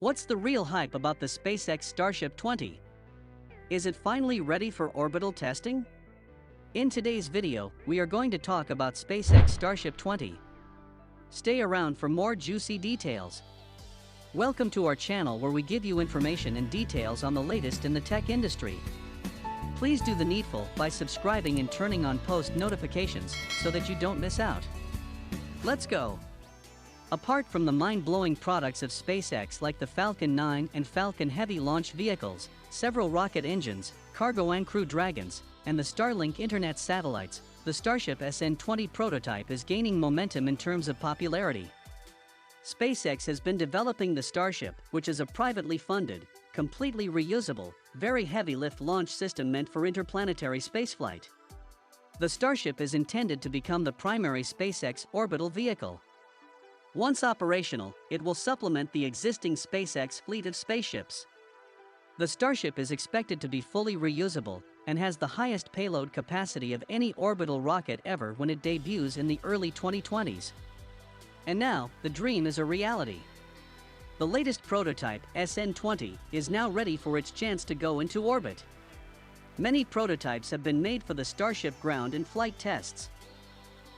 What's the real hype about the SpaceX Starship 20? Is it finally ready for orbital testing? In today's video, we are going to talk about SpaceX Starship 20. Stay around for more juicy details. Welcome to our channel where we give you information and details on the latest in the tech industry. Please do the needful by subscribing and turning on post notifications so that you don't miss out. Let's go! Apart from the mind-blowing products of SpaceX like the Falcon 9 and Falcon Heavy launch vehicles, several rocket engines, cargo and crew Dragons, and the Starlink internet satellites, the Starship SN20 prototype is gaining momentum in terms of popularity. SpaceX has been developing the Starship, which is a privately funded, completely reusable, very heavy-lift launch system meant for interplanetary spaceflight. The Starship is intended to become the primary SpaceX orbital vehicle. Once operational, it will supplement the existing SpaceX fleet of spaceships. The Starship is expected to be fully reusable and has the highest payload capacity of any orbital rocket ever when it debuts in the early 2020s. And now, the dream is a reality. The latest prototype, SN20, is now ready for its chance to go into orbit. Many prototypes have been made for the Starship ground and flight tests.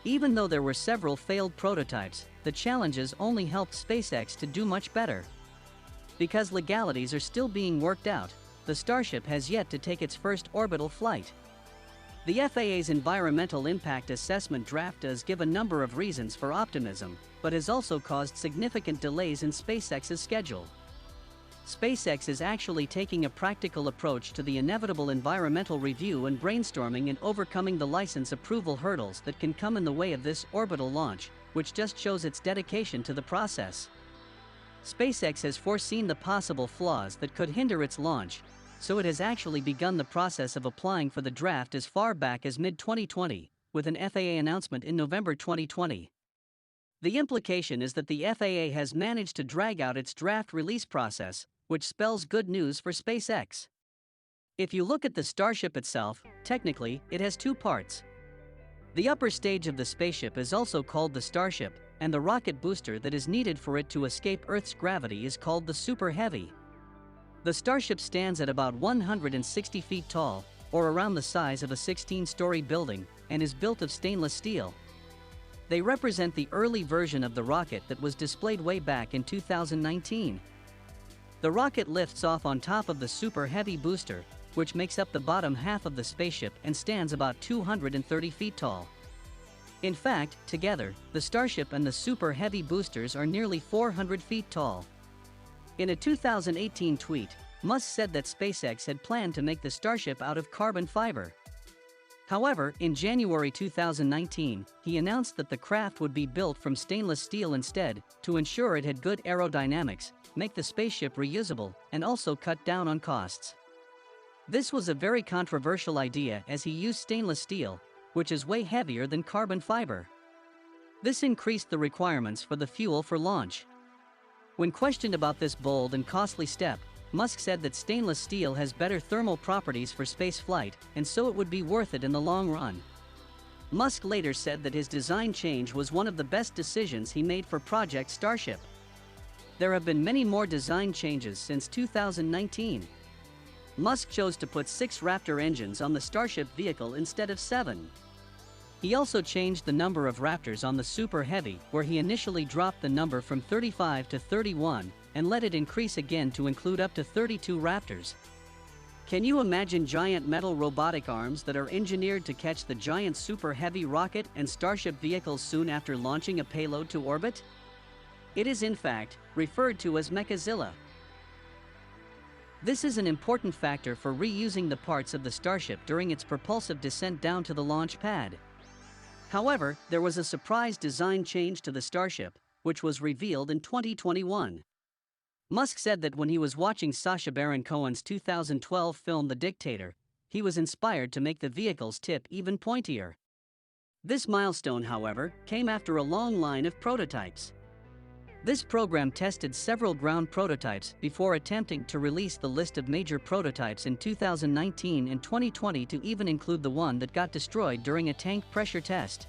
Even though there were several failed prototypes, the challenges only helped SpaceX to do much better. Because legalities are still being worked out, the Starship has yet to take its first orbital flight. The FAA's Environmental Impact Assessment draft does give a number of reasons for optimism, but has also caused significant delays in SpaceX's schedule. SpaceX is actually taking a practical approach to the inevitable environmental review and brainstorming and overcoming the license approval hurdles that can come in the way of this orbital launch, which just shows its dedication to the process. SpaceX has foreseen the possible flaws that could hinder its launch, so it has actually begun the process of applying for the draft as far back as mid-2020, with an FAA announcement in November 2020. The implication is that the FAA has managed to drag out its draft release process, which spells good news for SpaceX. If you look at the Starship itself, technically, it has two parts. The upper stage of the spaceship is also called the Starship, and the rocket booster that is needed for it to escape Earth's gravity is called the Super Heavy. The Starship stands at about 160 feet tall, or around the size of a 16-story building, and is built of stainless steel. They represent the early version of the rocket that was displayed way back in 2019. The rocket lifts off on top of the Super Heavy booster, which makes up the bottom half of the spaceship and stands about 230 feet tall. In fact, together, the Starship and the Super Heavy boosters are nearly 400 feet tall. In a 2018 tweet, Musk said that SpaceX had planned to make the Starship out of carbon fiber. However, in January 2019, he announced that the craft would be built from stainless steel instead, to ensure it had good aerodynamics, make the spaceship reusable, and also cut down on costs. This was a very controversial idea as he used stainless steel, which is way heavier than carbon fiber. This increased the requirements for the fuel for launch. When questioned about this bold and costly step, Musk said that stainless steel has better thermal properties for space flight, and so it would be worth it in the long run. Musk later said that his design change was one of the best decisions he made for Project Starship. There have been many more design changes since 2019. Musk chose to put 6 Raptor engines on the Starship vehicle instead of 7. He also changed the number of Raptors on the Super Heavy, where he initially dropped the number from 35 to 31, and let it increase again to include up to 32 Raptors. Can you imagine giant metal robotic arms that are engineered to catch the giant Super Heavy rocket and Starship vehicles soon after launching a payload to orbit? It is in fact referred to as Mechazilla. This is an important factor for reusing the parts of the Starship during its propulsive descent down to the launch pad. However, there was a surprise design change to the Starship, which was revealed in 2021. Musk said that when he was watching Sacha Baron Cohen's 2012 film The Dictator, he was inspired to make the vehicle's tip even pointier. This milestone, however, came after a long line of prototypes. This program tested several ground prototypes before attempting to release the list of major prototypes in 2019 and 2020 to even include the one that got destroyed during a tank pressure test.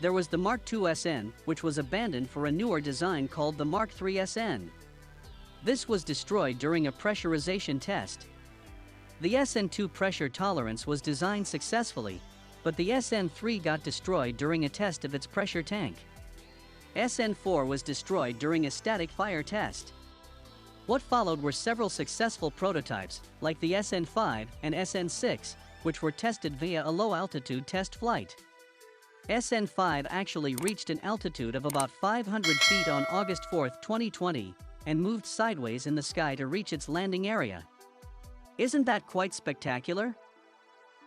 There was the Mark II SN, which was abandoned for a newer design called the Mark III SN. This was destroyed during a pressurization test. The SN2 pressure tolerance was designed successfully, but the SN3 got destroyed during a test of its pressure tank. SN4 was destroyed during a static fire test. What followed were several successful prototypes, like the SN5 and SN6, which were tested via a low-altitude test flight. SN5 actually reached an altitude of about 500 feet on August 4, 2020, and moved sideways in the sky to reach its landing area. Isn't that quite spectacular?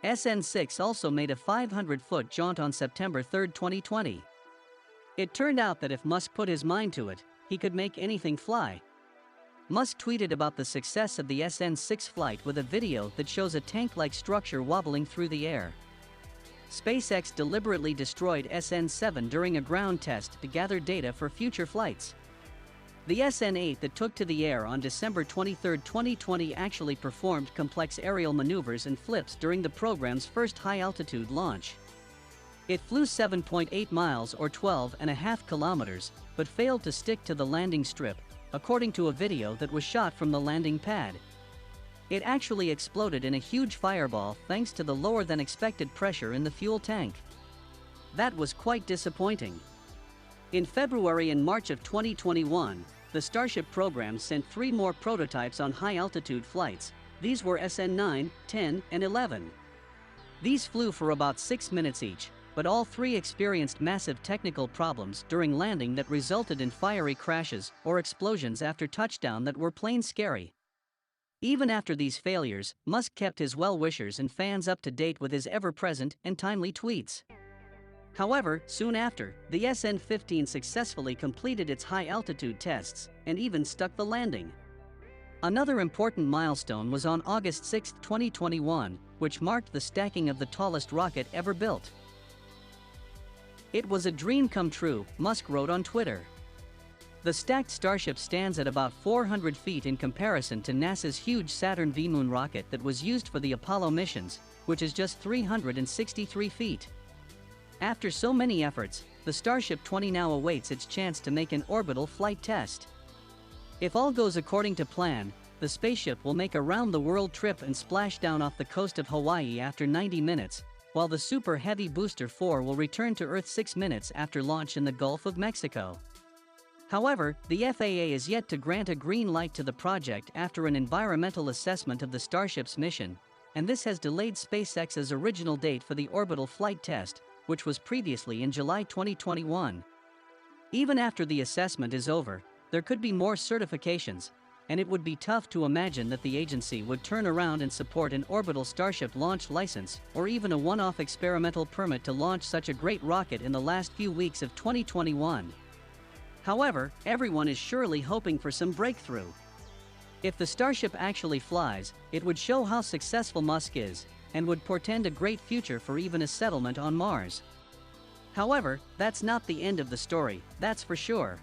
SN6 also made a 500-foot jaunt on September 3, 2020. It turned out that if Musk put his mind to it, he could make anything fly. Musk tweeted about the success of the SN6 flight with a video that shows a tank-like structure wobbling through the air. SpaceX deliberately destroyed SN7 during a ground test to gather data for future flights. The SN8 that took to the air on December 23, 2020 actually performed complex aerial maneuvers and flips during the program's first high-altitude launch. It flew 7.8 miles or 12.5 kilometers, but failed to stick to the landing strip, according to a video that was shot from the landing pad. It actually exploded in a huge fireball thanks to the lower-than-expected pressure in the fuel tank. That was quite disappointing. In February and March of 2021, the Starship program sent 3 more prototypes on high-altitude flights. These were SN9, 10, and 11. These flew for about 6 minutes each, but all 3 experienced massive technical problems during landing that resulted in fiery crashes or explosions after touchdown that were plain scary. Even after these failures, Musk kept his well-wishers and fans up to date with his ever-present and timely tweets. However, soon after, the SN15 successfully completed its high-altitude tests and even stuck the landing. Another important milestone was on August 6, 2021, which marked the stacking of the tallest rocket ever built. "It was a dream come true," Musk wrote on Twitter. The stacked Starship stands at about 400 feet in comparison to NASA's huge Saturn V moon rocket that was used for the Apollo missions, which is just 363 feet. After so many efforts, the Starship 20 now awaits its chance to make an orbital flight test. If all goes according to plan, the spaceship will make a round-the-world trip and splash down off the coast of Hawaii after 90 minutes, while the Super Heavy Booster 4 will return to Earth 6 minutes after launch in the Gulf of Mexico. However, the FAA is yet to grant a green light to the project after an environmental assessment of the Starship's mission, and this has delayed SpaceX's original date for the orbital flight test, which was previously in July 2021. Even after the assessment is over, there could be more certifications, and it would be tough to imagine that the agency would turn around and support an orbital Starship launch license or even a one-off experimental permit to launch such a great rocket in the last few weeks of 2021. However, everyone is surely hoping for some breakthrough. If the Starship actually flies, it would show how successful Musk is, and would portend a great future for even a settlement on Mars. However, that's not the end of the story, that's for sure.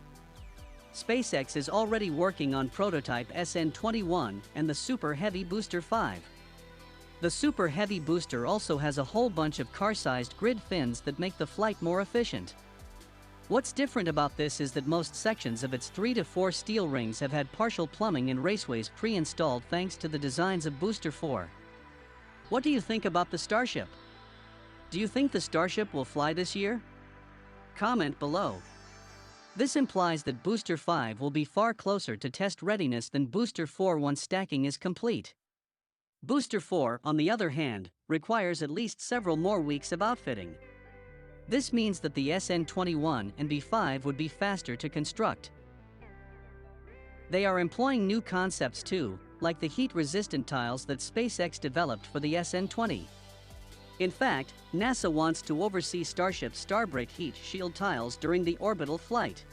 SpaceX is already working on prototype SN21 and the Super Heavy Booster 5. The Super Heavy Booster also has a whole bunch of car-sized grid fins that make the flight more efficient. What's different about this is that most sections of its 3 to 4 steel rings have had partial plumbing and raceways pre-installed thanks to the designs of Booster 4. What do you think about the Starship? Do you think the Starship will fly this year? Comment below. This implies that Booster 5 will be far closer to test readiness than Booster 4 once stacking is complete. Booster 4, on the other hand, requires at least several more weeks of outfitting. This means that the SN21 and B5 would be faster to construct. They are employing new concepts too, like the heat-resistant tiles that SpaceX developed for the SN20. In fact, NASA wants to oversee Starship's Starbase heat shield tiles during the orbital flight.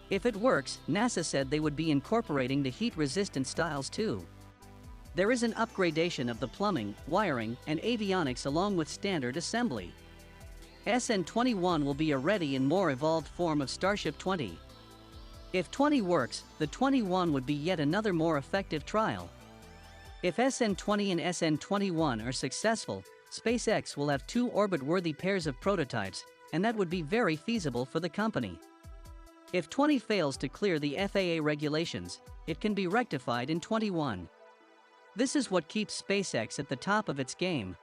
If it works, NASA said they would be incorporating the heat-resistant styles too. There is an upgradation of the plumbing, wiring, and avionics along with standard assembly. SN21 will be a ready and more evolved form of Starship 20. If 20 works, the 21 would be yet another more effective trial. If SN20 and SN21 are successful, SpaceX will have 2 orbit-worthy pairs of prototypes, and that would be very feasible for the company. If 20 fails to clear the FAA regulations, it can be rectified in 21. This is what keeps SpaceX at the top of its game.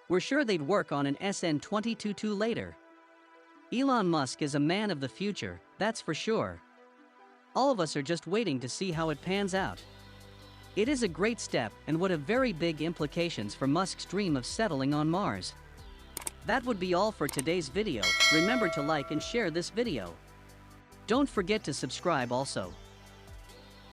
We're sure they'd work on an SN20 later. Elon Musk is a man of the future, that's for sure. All of us are just waiting to see how it pans out. It is a great step and would have very big implications for Musk's dream of settling on Mars. That would be all for today's video. Remember to like and share this video. Don't forget to subscribe also.